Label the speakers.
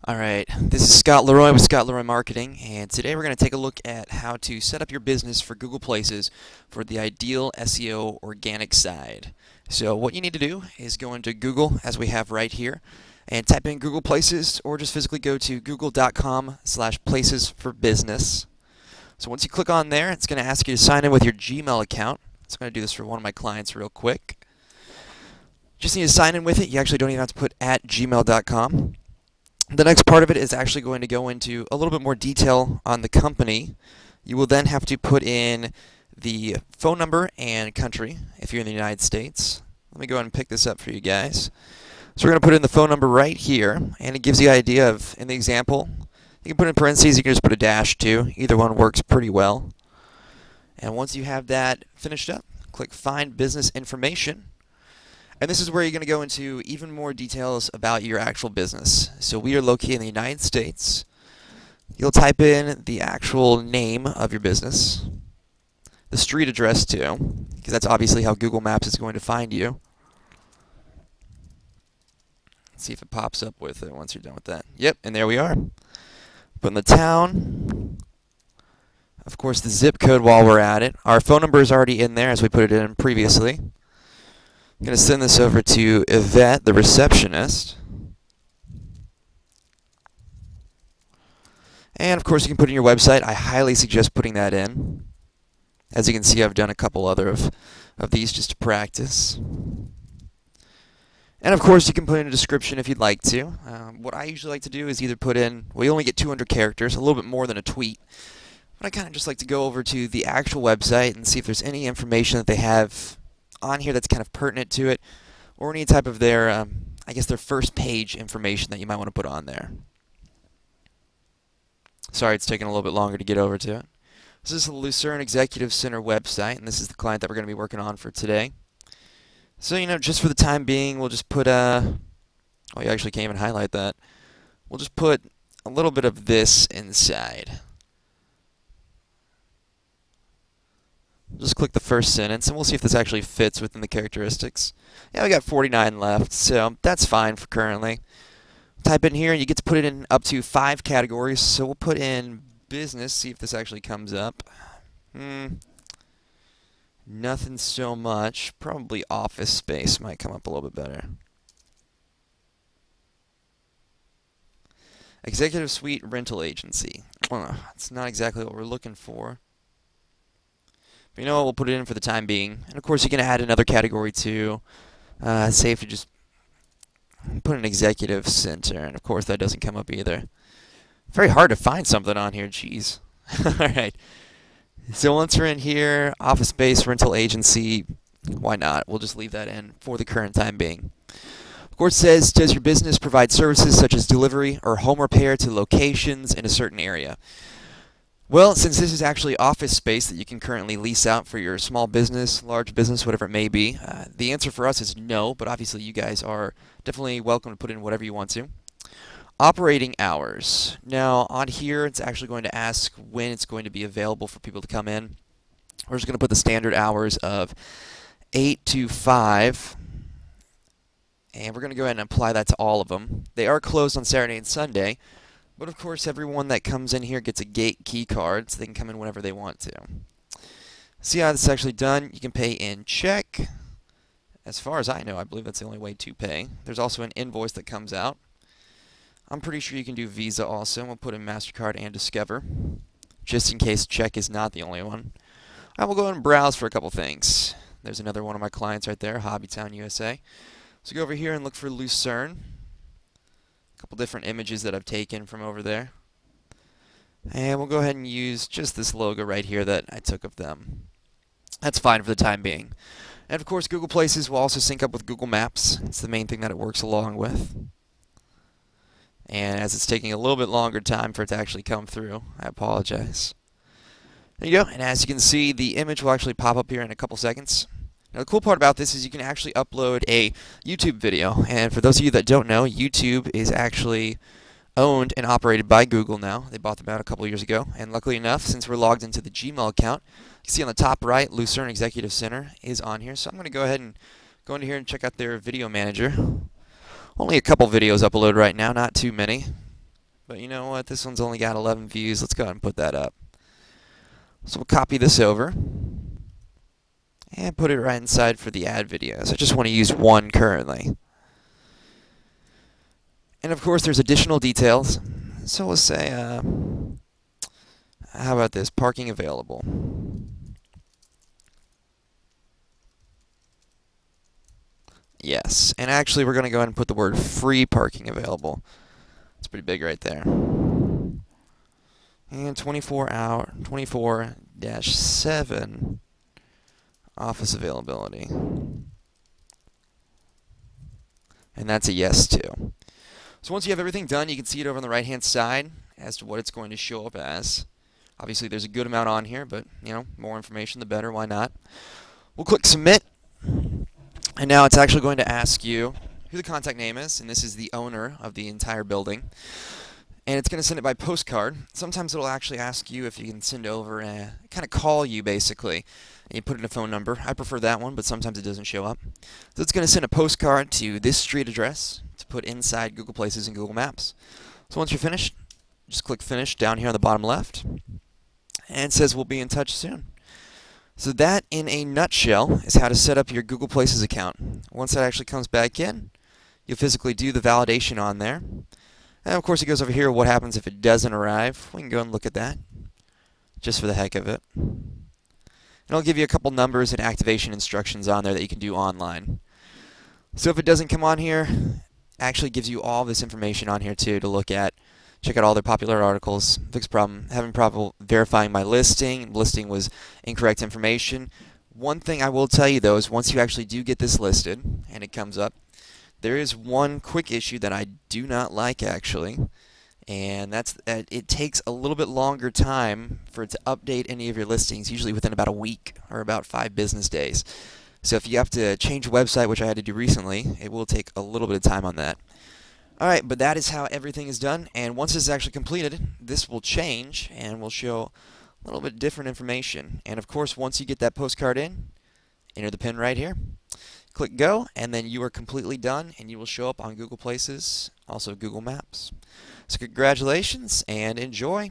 Speaker 1: Alright, this is Scott LeRoy with Scott LeRoy Marketing, and today we're going to take a look at how to set up your business for Google Places for the ideal SEO organic side. So what you need to do is go into Google, as we have right here, and type in Google Places, or just physically go to google.com/places for business. So once you click on there, it's going to ask you to sign in with your Gmail account. So I'm going to do this for one of my clients real quick. Just need to sign in with it. You actually don't even have to put @gmail.com. The next part of it is actually going to go into a little bit more detail on the company. You will then have to put in the phone number and country if you're in the United States. Let me go ahead and pick this up for you guys. So we're going to put in the phone number right here, and it gives you the idea of, in the example, you can put in parentheses, you can just put a dash too. Either one works pretty well. And once you have that finished up, click Find Business Information. And this is where you're going to go into even more details about your actual business. So we are located in the United States. You'll type in the actual name of your business, the street address too, because that's obviously how Google Maps is going to find you. Let's see if it pops up with it once you're done with that. Yep, and there we are. Put in the town. Of course, the zip code while we're at it. Our phone number is already in there as we put it in previously. I'm going to send this over to Yvette, the receptionist. And of course you can put in your website. I highly suggest putting that in. As you can see, I've done a couple other of these just to practice. And of course you can put in a description if you'd like to. What I usually like to do is either put in, well, you only get 200 characters, a little bit more than a tweet. But I kind of just like to go over to the actual website and see if there's any information that they have on here that's kind of pertinent to it, or any type of their, I guess their first page information that you might want to put on there. Sorry, it's taking a little bit longer to get over to it. This is the Lucerne Executive Center website, and this is the client that we're going to be working on for today. So, just for the time being, we'll just put, oh, you actually can't even highlight that. We'll just put a little bit of this inside. Just click the first sentence, and we'll see if this actually fits within the characteristics. Yeah, we got 49 left, so that's fine for currently. Type in here, and you get to put it in up to 5 categories. So we'll put in business, see if this actually comes up. Nothing so much. Probably office space might come up a little bit better. Executive Suite Rental Agency. It's not exactly what we're looking for. But you know what, we'll put it in for the time being. And of course you can add another category too. Say if you just put an executive center, and of course that doesn't come up either. Very hard to find something on here, jeez. Alright. So once we're in here, office space, rental agency, why not? We'll just leave that in for the current time being. Of course it says, does your business provide services such as delivery or home repair to locations in a certain area? Well, since this is actually office space that you can currently lease out for your small business, large business, whatever it may be, the answer for us is no, but obviously you guys are definitely welcome to put in whatever you want to. Operating hours. Now, on here, it's actually going to ask when it's going to be available for people to come in. We're just going to put the standard hours of 8 to 5, and we're going to go ahead and apply that to all of them. They are closed on Saturday and Sunday. But of course, everyone that comes in here gets a gate key card, so they can come in whenever they want to. See how this is actually done? You can pay in check. As far as I know, I believe that's the only way to pay. There's also an invoice that comes out. I'm pretty sure you can do Visa also. We'll put in MasterCard and Discover, just in case check is not the only one. I will go ahead and browse for a couple things. There's another one of my clients right there, Hobbytown, USA. So go over here and look for Lucerne. Couple different images that I've taken from over there. And we'll go ahead and use just this logo right here that I took of them. That's fine for the time being. And of course, Google Places will also sync up with Google Maps. It's the main thing that it works along with. And as it's taking a little bit longer time for it to actually come through, I apologize. There you go. And as you can see, the image will actually pop up here in a couple seconds. Now the cool part about this is you can actually upload a YouTube video, and for those of you that don't know, YouTube is actually owned and operated by Google now. They bought them out a couple years ago, and luckily enough, since we're logged into the Gmail account, you can see on the top right, Lucerne Executive Center is on here. So I'm going to go ahead and go into here and check out their video manager. Only a couple videos uploaded right now, not too many. But you know what? This one's only got 11 views. Let's go ahead and put that up. So we'll copy this over and put it right inside for the ad videos. I just want to use one currently. And of course, there's additional details. So we'll say, how about this? Parking available. Yes, and actually we're going to go ahead and put the word free parking available. It's pretty big right there. And 24/7 office availability. And that's a yes too. So once you have everything done, you can see it over on the right-hand side as to what it's going to show up as. Obviously there's a good amount on here, but you know, more information the better, why not? We'll click submit. And now it's actually going to ask you who the contact name is, and this is the owner of the entire building. And it's going to send it by postcard. Sometimes it'll actually ask you if you can send over a kind of call you basically. And you put in a phone number. I prefer that one, but sometimes it doesn't show up. So it's going to send a postcard to this street address to put inside Google Places and Google Maps. So once you're finished, just click finish down here on the bottom left. And it says we'll be in touch soon. So that, in a nutshell, is how to set up your Google Places account. Once that actually comes back in, you'll physically do the validation on there. And of course it goes over here, what happens if it doesn't arrive. We can go and look at that, just for the heck of it. And I'll give you a couple numbers and activation instructions on there that you can do online. So if it doesn't come on here, it actually gives you all this information on here too to look at. Check out all their popular articles. Fix problem, having problem verifying my listing. Listing was incorrect information. One thing I will tell you though is once you actually do get this listed and it comes up, there is one quick issue that I do not like actually, and that's that it takes a little bit longer time for it to update any of your listings, usually within about a week or about 5 business days. So if you have to change a website, which I had to do recently, it will take a little bit of time on that. Alright, but that is how everything is done, and once this is actually completed, this will change and will show a little bit different information. And of course, once you get that postcard in, enter the PIN right here. Click go, and then you are completely done, and you will show up on Google Places, also Google Maps. So congratulations, and enjoy.